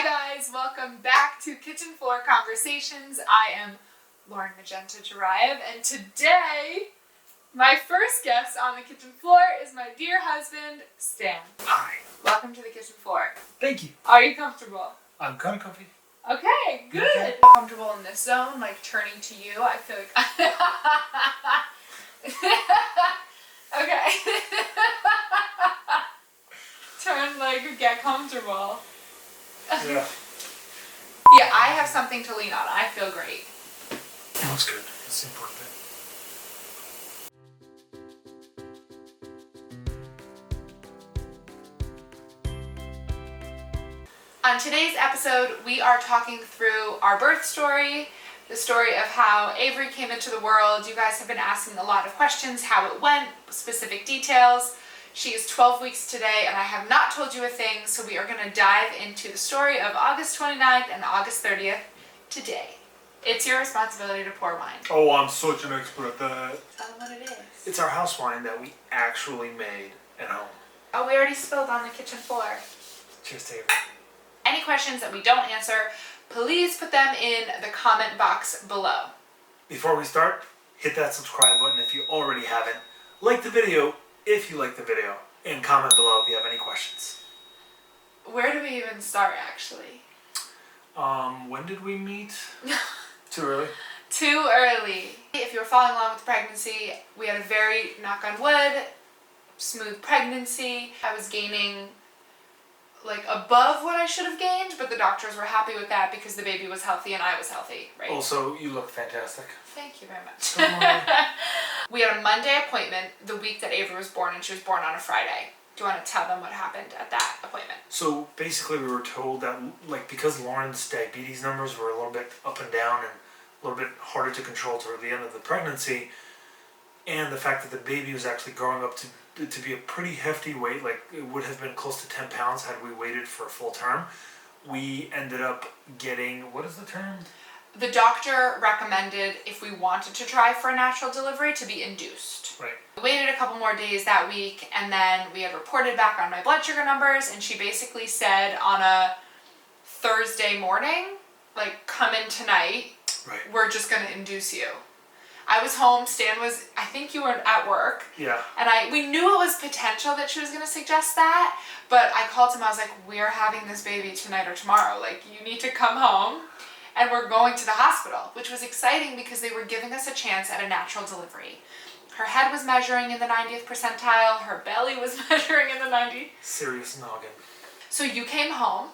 Hi guys, welcome back to Kitchen Floor Conversations. I am Lauren Magenta, and today my first guest on the kitchen floor is my dear husband, Stan. Hi. Welcome to the kitchen floor. Thank you. Are you comfortable? I'm kind of comfy. Okay, good. Okay. Comfortable in this zone, like turning to you. I feel like okay. Turn, like, get comfortable. Yeah. Yeah, I have something to lean on. I feel great. That's good. That's the important thing. On today's episode, we are talking through our birth story, the story of how Avery came into the world. You guys have been asking a lot of questions, how it went, specific details. She is 12 weeks today, and I have not told you a thing, so we are going to dive into the story of August 29th and August 30th today. It's your responsibility to pour wine. Oh, I'm such an expert at that. Tell them what it is. It's our house wine that we actually made at home. Oh, we already spilled on the kitchen floor. Cheers to Avery. Any questions that we don't answer, please put them in the comment box below. Before we start, hit that subscribe button if you already haven't. Like the video if you like the video, and comment below if you have any questions. Where do we even start, actually? When did we meet? Too early? Too early. If you were following along with the pregnancy, we had a very, knock on wood, smooth pregnancy. I was gaining like above what I should have gained, but the doctors were happy with that because the baby was healthy and I was healthy, right? Also, you look fantastic. Thank you very much. We had a Monday appointment the week that Avery was born, and she was born on a Friday. Do you want to tell them what happened at that appointment? So basically we were told that, like, because Lauren's diabetes numbers were a little bit up and down and a little bit harder to control toward the end of the pregnancy, and the fact that the baby was actually growing up to be a pretty hefty weight, like it would have been close to 10 pounds had we waited for a full term, we ended up getting, what is the term? The doctor recommended, if we wanted to try for a natural delivery, to be induced. Right. We waited a couple more days that week, and then we had reported back on my blood sugar numbers, and she basically said on a Thursday morning, like, come in tonight, right, we're just going to induce you. I was home, Stan was, I think you were at work. Yeah. And we knew it was potential that she was going to suggest that, but I called him, I was like, we're having this baby tonight or tomorrow, like, you need to come home. And we're going to the hospital, which was exciting because they were giving us a chance at a natural delivery. Her head was measuring in the 90th percentile. Her belly was measuring in the 90th. Serious noggin. So you came home,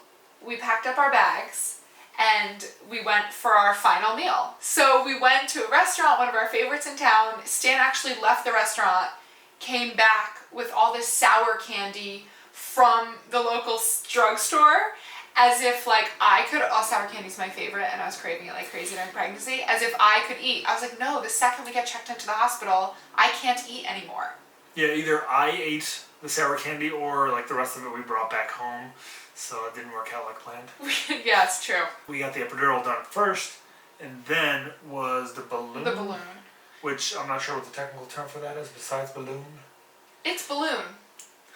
we packed up our bags, and we went for our final meal. So we went to a restaurant, one of our favorites in town. Stan actually left the restaurant, came back with all this sour candy from the local drugstore, as if, like, I could, sour candy's my favorite, and I was craving it like crazy during pregnancy, as if I could eat. I was like, no, the second we get checked into the hospital, I can't eat anymore. Yeah, either I ate the sour candy or, like, the rest of it we brought back home, so it didn't work out like planned. Yeah, it's true. We got the epidural done first, and then was the balloon. The balloon. Which I'm not sure what the technical term for that is besides balloon. It's balloon.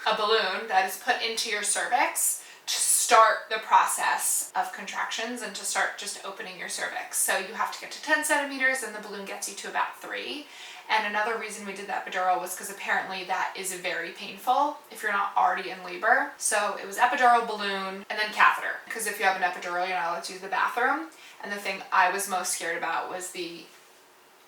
A balloon that is put into your cervix to start the process of contractions and to start just opening your cervix. So you have to get to 10 centimeters and the balloon gets you to about 3. And another reason we did the epidural was because apparently that is very painful if you're not already in labor. So it was epidural, balloon, and then catheter. Because if you have an epidural, you're not allowed to use the bathroom. And the thing I was most scared about was the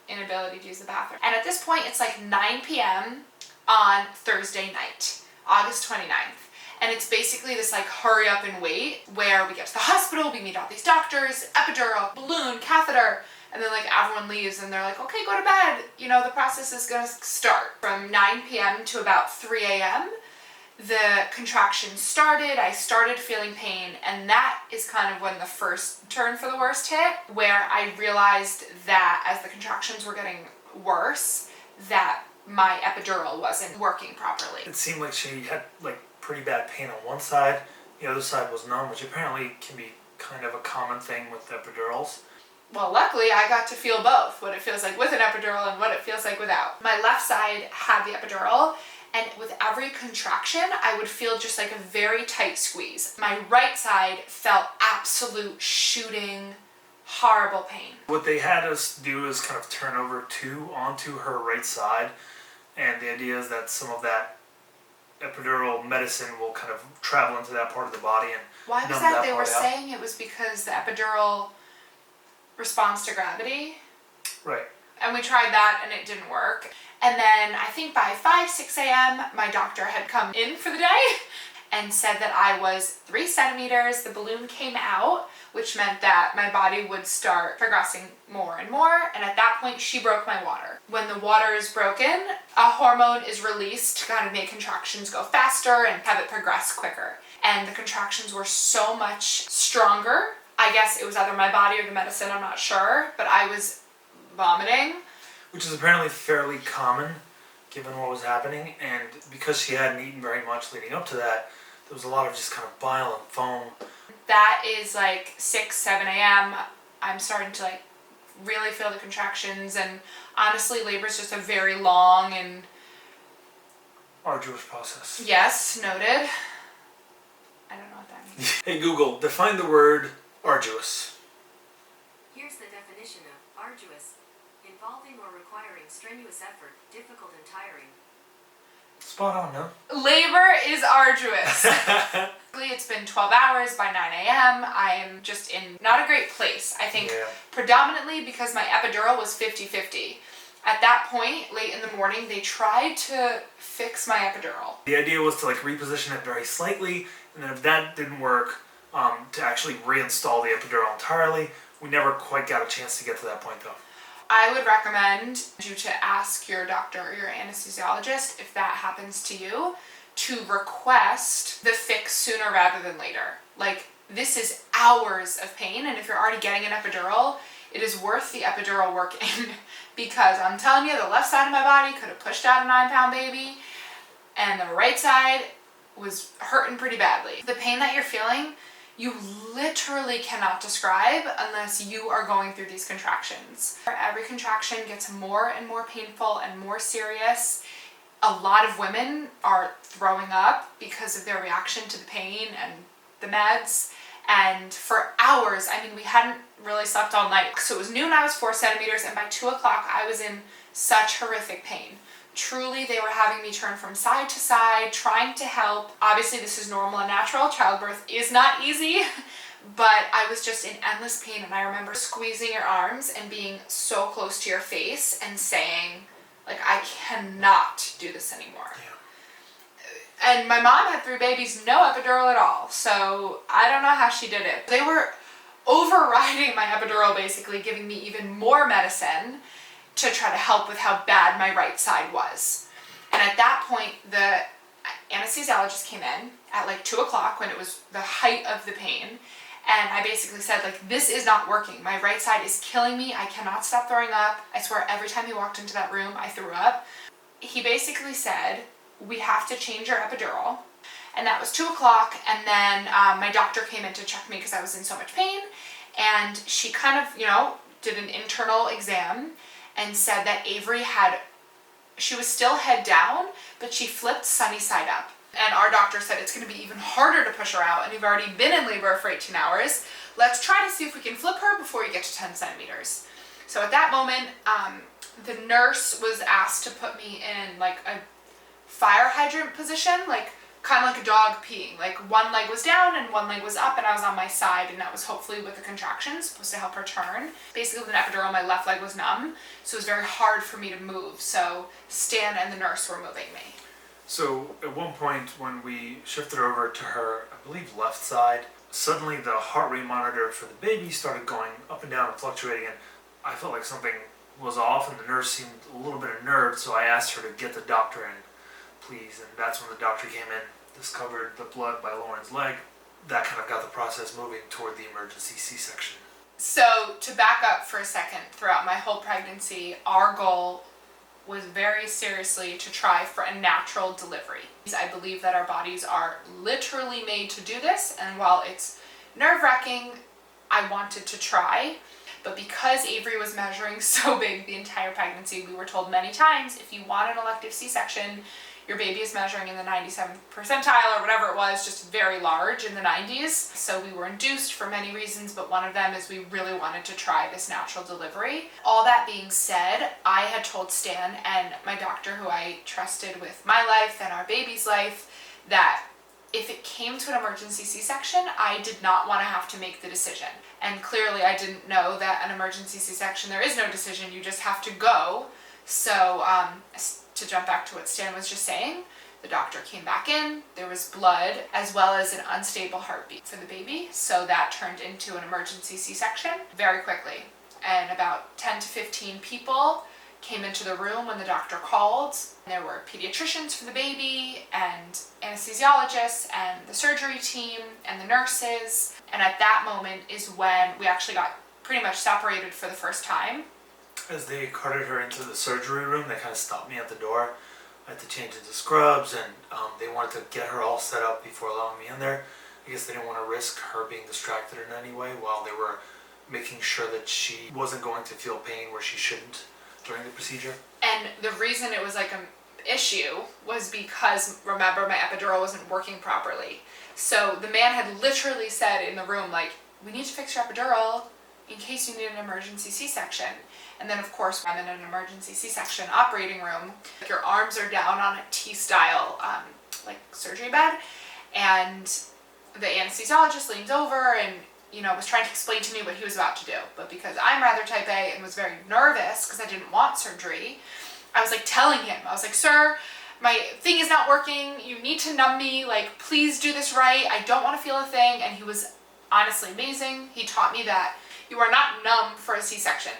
inability to use the bathroom. And at this point, it's like 9 p.m. on Thursday night, August 29th. And it's basically this, like, hurry up and wait where we get to the hospital, we meet all these doctors, epidural, balloon, catheter, and then, like, everyone leaves and they're like, okay, go to bed. You know, the process is going to start. From 9 p.m. to about 3 a.m., the contractions started. I started feeling pain, and that is kind of when the first turn for the worst hit, where I realized that as the contractions were getting worse, that my epidural wasn't working properly. It seemed like she had, like, pretty bad pain on one side, the other side was numb, which apparently can be kind of a common thing with epidurals. Well, luckily I got to feel both, what it feels like with an epidural and what it feels like without. My left side had the epidural, and with every contraction, I would feel just like a very tight squeeze. My right side felt absolute shooting, horrible pain. What they had us do is kind of turn over onto her right side, and the idea is that some of that epidural medicine will kind of travel into that part of the body and Why was numb that? They were part out. saying it was because the epidural responds to gravity. Right. And we tried that and it didn't work. And then I think by 5, 6 a.m., my doctor had come in for the day and said that I was 3 centimeters. The balloon came out, which meant that my body would start progressing more and more. And at that point, she broke my water. When the water is broken, a hormone is released to kind of make contractions go faster and have it progress quicker. And the contractions were so much stronger. I guess it was either my body or the medicine, I'm not sure, but I was vomiting. Which is apparently fairly common given what was happening, and because she hadn't eaten very much leading up to that, there was a lot of just kind of bile and foam. That is like 6, 7 a.m. I'm starting to like really feel the contractions, and honestly, labor is just a very long and arduous process. yes, noted. I don't know what that means. Hey Google, define the word arduous. Here's the definition of arduous: involving or requiring strenuous effort, difficult and tiring. Spot on, no? Labor is arduous. It's been 12 hours by 9 a.m. I'm just in not a great place. I think predominantly because my epidural was 50-50. At that point, late in the morning, they tried to fix my epidural. The idea was to like reposition it very slightly, and then if that didn't work, to actually reinstall the epidural entirely. We never quite got a chance to get to that point though. I would recommend you to ask your doctor or your anesthesiologist, if that happens to you, to request the fix sooner rather than later. Like, this is hours of pain, and if you're already getting an epidural, it is worth the epidural working because I'm telling you, the left side of my body could have pushed out a 9-pound baby, and the right side was hurting pretty badly. The pain that you're feeling, you literally cannot describe unless you are going through these contractions. Every contraction gets more and more painful and more serious. A lot of women are throwing up because of their reaction to the pain and the meds. And for hours, I mean, we hadn't really slept all night. So it was noon, I was 4 centimeters, and by 2 o'clock, I was in such horrific pain. Truly, they were having me turn from side to side, trying to help. Obviously, this is normal and natural. Childbirth is not easy, but I was just in endless pain. And I remember squeezing your arms and being so close to your face and saying, like, I cannot do this anymore. Yeah. And my mom had 3 babies, no epidural at all. So I don't know how she did it. They were overriding my epidural, basically giving me even more medicine to try to help with how bad my right side was. And at that point, the anesthesiologist came in at like 2 o'clock when it was the height of the pain. And I basically said, like, this is not working. My right side is killing me. I cannot stop throwing up. I swear every time he walked into that room, I threw up. He basically said, we have to change your epidural. And that was 2 o'clock. And then my doctor came in to check me because I was in so much pain. And she kind of, did an internal exam and said that Avery she was still head down, but she flipped sunny side up. And our doctor said it's going to be even harder to push her out, and you've already been in labor for 18 hours. Let's try to see if we can flip her before you get to 10 centimeters. So at that moment, the nurse was asked to put me in like a fire hydrant position, like kind of like a dog peeing. Like one leg was down and one leg was up, and I was on my side, and that was hopefully with the contractions, supposed to help her turn. Basically with an epidural, my left leg was numb, so it was very hard for me to move. So Stan and the nurse were moving me. So at one point when we shifted over to her, I believe left side, suddenly the heart rate monitor for the baby started going up and down and fluctuating, and I felt like something was off, and the nurse seemed a little bit unnerved, so I asked her to get the doctor in, please, and that's when the doctor came in, discovered the blood by Lauren's leg. That kind of got the process moving toward the emergency C-section. So to back up for a second, throughout my whole pregnancy, our goal was very seriously to try for a natural delivery. I believe that our bodies are literally made to do this, and while it's nerve-wracking, I wanted to try. But because Avery was measuring so big the entire pregnancy, we were told many times, if you want an elective C-section, your baby is measuring in the 97th percentile or whatever it was, just very large in the 90s. So we were induced for many reasons, but one of them is we really wanted to try this natural delivery. All that being said, I had told Stan and my doctor, who I trusted with my life and our baby's life, that if it came to an emergency C-section, I did not want to have to make the decision. And clearly I didn't know that an emergency C-section, there is no decision, you just have to go. So to jump back to what Stan was just saying, the doctor came back in, there was blood as well as an unstable heartbeat for the baby. So that turned into an emergency C-section very quickly. And about 10 to 15 people came into the room when the doctor called. There were pediatricians for the baby and anesthesiologists and the surgery team and the nurses. And at that moment is when we actually got pretty much separated for the first time. As they carted her into the surgery room, they kind of stopped me at the door. I had to change into scrubs, and they wanted to get her all set up before allowing me in there. I guess they didn't want to risk her being distracted in any way while they were making sure that she wasn't going to feel pain where she shouldn't during the procedure. And the reason it was like an issue was because, remember, my epidural wasn't working properly. So the man had literally said in the room, like, we need to fix your epidural in case you need an emergency C-section. And then of course I'm in an emergency C-section operating room. Your arms are down on a T-style like surgery bed, and the anesthesiologist leans over and was trying to explain to me what he was about to do. But because I'm rather type A and was very nervous because I didn't want surgery, I was like telling him, I was like, sir, my thing is not working, you need to numb me, like please do this right, I don't want to feel a thing. And he was honestly amazing. He taught me that you are not numb for a C-section.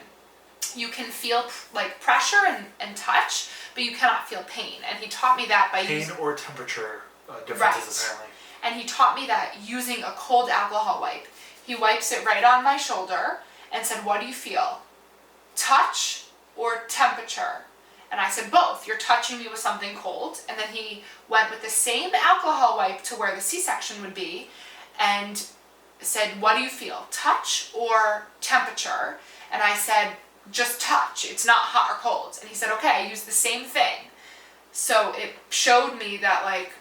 You can feel like pressure and touch, but you cannot feel pain. And he taught me that by pain or temperature differences, apparently. And he taught me that using a cold alcohol wipe. He wipes it right on my shoulder and said, what do you feel? Touch or temperature? And I said, both. You're touching me with something cold. And then he went with the same alcohol wipe to where the C-section would be and said, what do you feel? Touch or temperature? And I said, just touch. It's not hot or cold. And he said, okay, use the same thing. So it showed me that like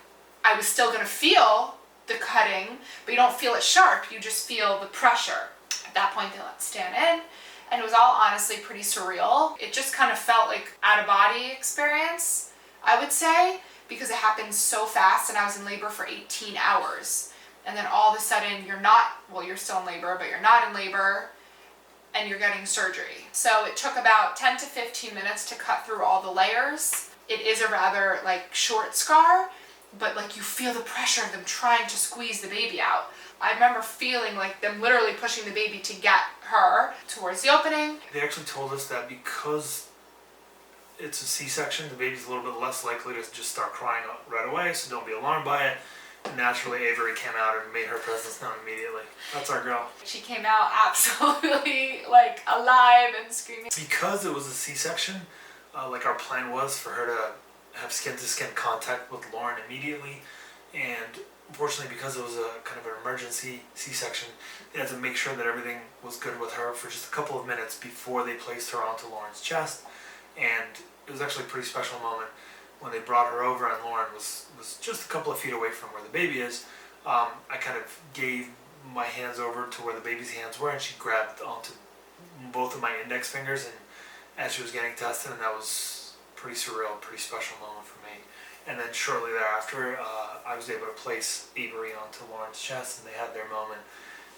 I was still going to feel the cutting, but you don't feel it sharp, you just feel the pressure. At that point they let Stan in, and it was all honestly pretty surreal. It just kind of felt like out-of-body experience, I would say, because it happened so fast and I was in labor for 18 hours. And then all of a sudden you're still in labor, but you're not in labor, and you're getting surgery. So it took about 10 to 15 minutes to cut through all the layers. It is a rather like short scar, but like you feel the pressure of them trying to squeeze the baby out. I remember feeling like them literally pushing the baby to get her towards the opening. They actually told us that because it's a C-section, the baby's a little bit less likely to just start crying right away, so don't be alarmed by it. Naturally, Avery came out and made her presence known immediately. That's our girl. She came out absolutely like alive and screaming. Because it was a C-section, like our plan was for her to have skin-to-skin contact with Lauren immediately, and unfortunately because it was a kind of an emergency C-section, they had to make sure that everything was good with her for just a couple of minutes before they placed her onto Lauren's chest. And it was actually a pretty special moment when they brought her over and Lauren was just a couple of feet away from where the baby is. I kind of gave my hands over to where the baby's hands were, and she grabbed onto both of my index fingers and as she was getting tested, and that was pretty surreal, pretty special moment for me. And then shortly thereafter, I was able to place Avery onto Lauren's chest, and they had their moment,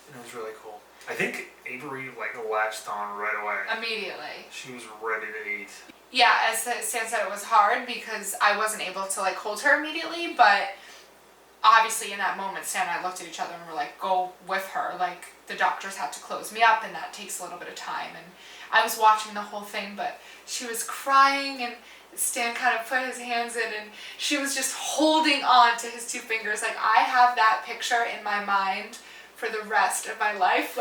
and it was really cool. I think Avery latched on right away. Immediately. She was ready to eat. Yeah, as Stan said, it was hard because I wasn't able to hold her immediately, but obviously in that moment, Stan and I looked at each other and were like, go with her. The doctors had to close me up, and that takes a little bit of time. And I was watching the whole thing, but she was crying, and Stan kind of put his hands in, and she was just holding on to his two fingers. I have that picture in my mind for the rest of my life,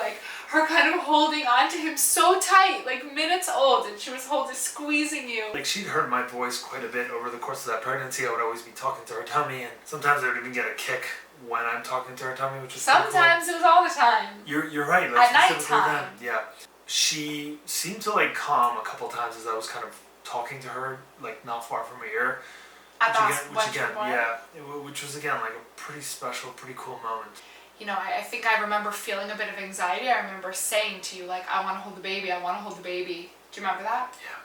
her kind of holding on to him so tight, minutes old, and she was squeezing you. She'd heard my voice quite a bit over the course of that pregnancy. I would always be talking to her tummy, and sometimes I would even get a kick when I'm talking to her tummy, which is sometimes cool. It was all the time. You're right. At nighttime. Yeah. She seemed to calm a couple times as I was kind of talking to her, not far from her ear. at the which again, born. yeah, which was again like a pretty special, pretty cool moment. You know, I think I remember feeling a bit of anxiety. I remember saying to you, like, I want to hold the baby, I want to hold the baby. Do you remember that? Yeah.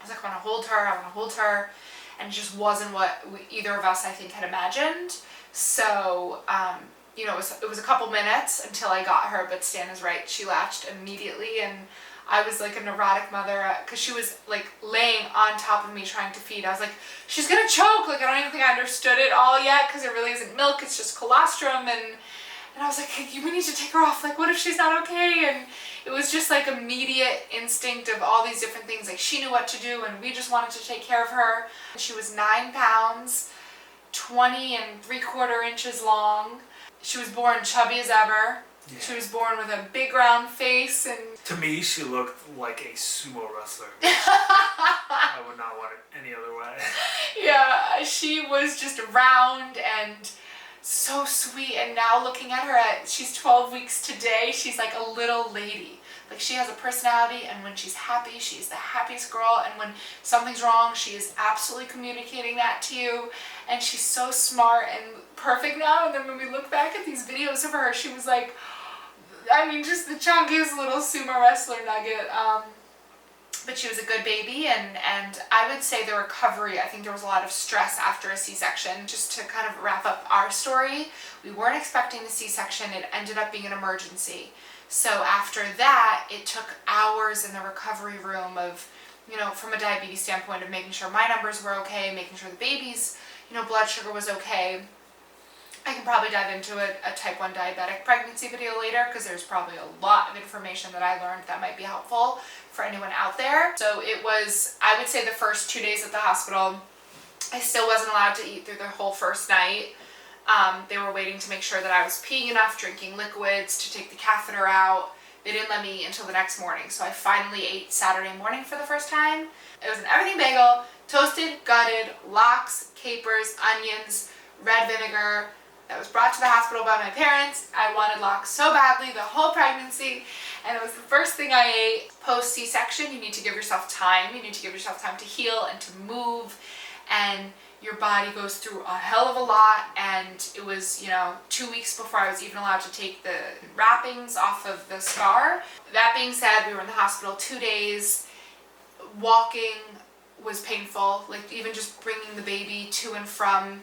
I was like, I want to hold her, I want to hold her. And it just wasn't what either of us, I think, had imagined. So, you know, it was a couple minutes until I got her, but Stan is right. She latched immediately, and I was like a neurotic mother because she was like laying on top of me trying to feed. I was like, she's gonna choke. Like, I don't even think I understood it all yet because it really isn't milk, it's just colostrum. And I was like, we need to take her off. Like, what if she's not okay? And it was just like immediate instinct of all these different things. Like, she knew what to do, and we just wanted to take care of her. She was 9 pounds, 20 3/4 inches long. She was born chubby as ever. Yeah. She was born with a big round face, and to me she looked like a sumo wrestler. I would not want it any other way. Yeah, she was just round and so sweet, and now looking at her she's 12 weeks today, she's like a little lady. Like, she has a personality, and when she's happy, she's the happiest girl, and when something's wrong, she is absolutely communicating that to you, and she's so smart and perfect now. And then when we look back at these videos of her, she was like, I mean, just the chunkiest little sumo wrestler nugget. But she was a good baby, and I would say the recovery, I think there was a lot of stress after a C-section. Just to kind of wrap up our story, we weren't expecting the C-section. It ended up being an emergency. So after that, it took hours in the recovery room of, you know, from a diabetes standpoint, of making sure my numbers were okay, making sure the baby's, you know, blood sugar was okay. I can probably dive into a type 1 diabetic pregnancy video later, because there's probably a lot of information that I learned that might be helpful for anyone out there. So it was, I would say, the first 2 days at the hospital, I still wasn't allowed to eat through the whole first night. They were waiting to make sure that I was peeing enough, drinking liquids to take the catheter out. They didn't let me eat until the next morning. So I finally ate Saturday morning for the first time. It was an everything bagel, toasted, gutted, lox, capers, onions, red vinegar, that was brought to the hospital by my parents. I wanted lox so badly the whole pregnancy, and it was the first thing I ate. Post C-section, you need to give yourself time. You need to give yourself time to heal and to move, and your body goes through a hell of a lot. And it was, you know, 2 weeks before I was even allowed to take the wrappings off of the scar. That being said, we were in the hospital 2 days. Walking was painful, like even just bringing the baby to and from,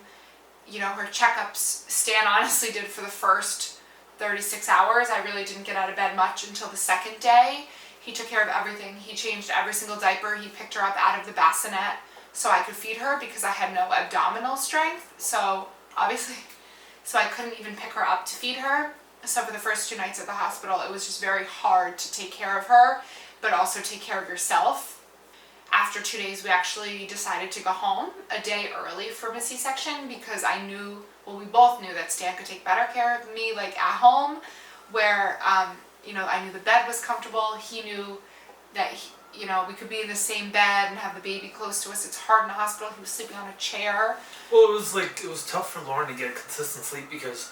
you know, her checkups. Stan honestly did for the first 36 hours. I really didn't get out of bed much until the second day. He took care of everything. He changed every single diaper. He picked her up out of the bassinet so I could feed her because I had no abdominal strength. So obviously, I couldn't even pick her up to feed her. So for the first 2 nights at the hospital, it was just very hard to take care of her, but also take care of yourself. After 2 days, we actually decided to go home a day early from a C-section because I knew, well, we both knew that Stan could take better care of me, like at home, where, you know, I knew the bed was comfortable. He knew that, you know, we could be in the same bed and have the baby close to us. It's hard in the hospital. He was sleeping on a chair. Well, it was tough for Lauren to get consistent sleep because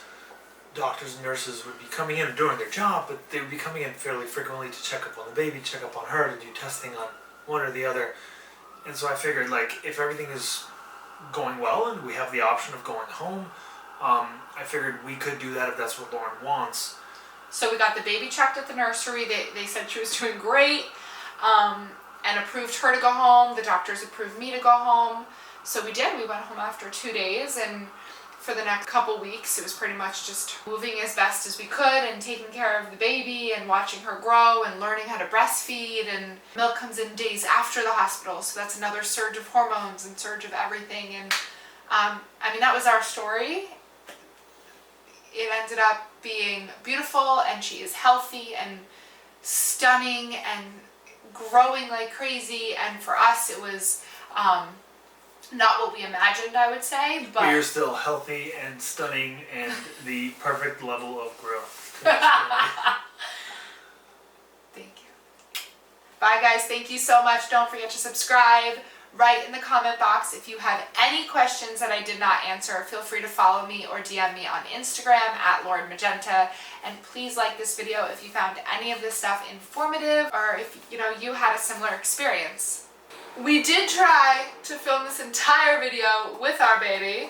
doctors and nurses would be coming in and doing their job, but they would be coming in fairly frequently to check up on the baby, check up on her, to do testing on one or the other. And so I figured, like, if everything is going well and we have the option of going home, I figured we could do that if that's what Lauren wants. So we got the baby checked at the nursery. They said she was doing great, and approved her to go home. The doctors approved me to go home. So we did. We went home after 2 days, and for the next couple weeks, it was pretty much just moving as best as we could and taking care of the baby and watching her grow and learning how to breastfeed. And milk comes in days after the hospital, so that's another surge of hormones and surge of everything. And I mean, that was our story. It ended up being beautiful, and she is healthy and stunning and growing like crazy. And for us, it was not what we imagined, I would say, but you're still healthy and stunning and the perfect level of growth. Thank you. Bye guys, thank you so much. Don't forget to subscribe. Write in the comment box if you have any questions that I did not answer. Feel free to follow me or DM me on Instagram at Magenta. And please like this video if you found any of this stuff informative, or if you had a similar experience. We did try to film this entire video with our baby.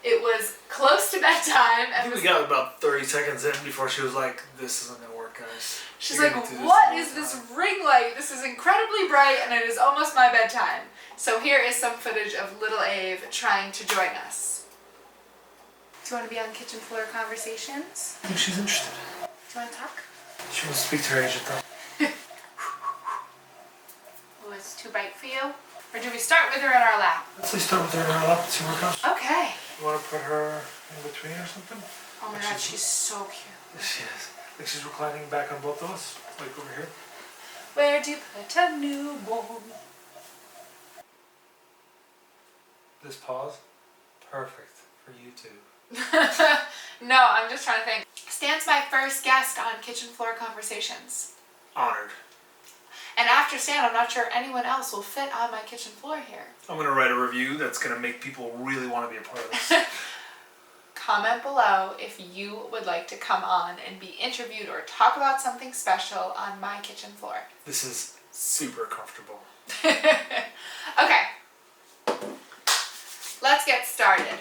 It was close to bedtime. I think we got about 30 seconds in before she was like, this isn't going to work, guys. She's like, what is this ring light? This is incredibly bright and it is almost my bedtime. So here is some footage of little Ave trying to join us. Do you want to be on Kitchen Floor Conversations? I think she's interested. Do you want to talk? She wants to speak to her agent though. Oh, it's too bright for you? Or do we start with her in our lap? Let's start with her in her lap and see where it goes. Okay. You want to put her in between or something? Oh my god, she's so cute. She is. Like she's reclining back on both of us, like over here. Where do you put a newborn? This pause, perfect for YouTube. No, I'm just trying to think. Stan's my first guest on Kitchen Floor Conversations. Honored. And after Stan, I'm not sure anyone else will fit on my kitchen floor here. I'm going to write a review that's going to make people really want to be a part of this. Comment below if you would like to come on and be interviewed or talk about something special on my kitchen floor. This is super comfortable. Okay. Let's get started.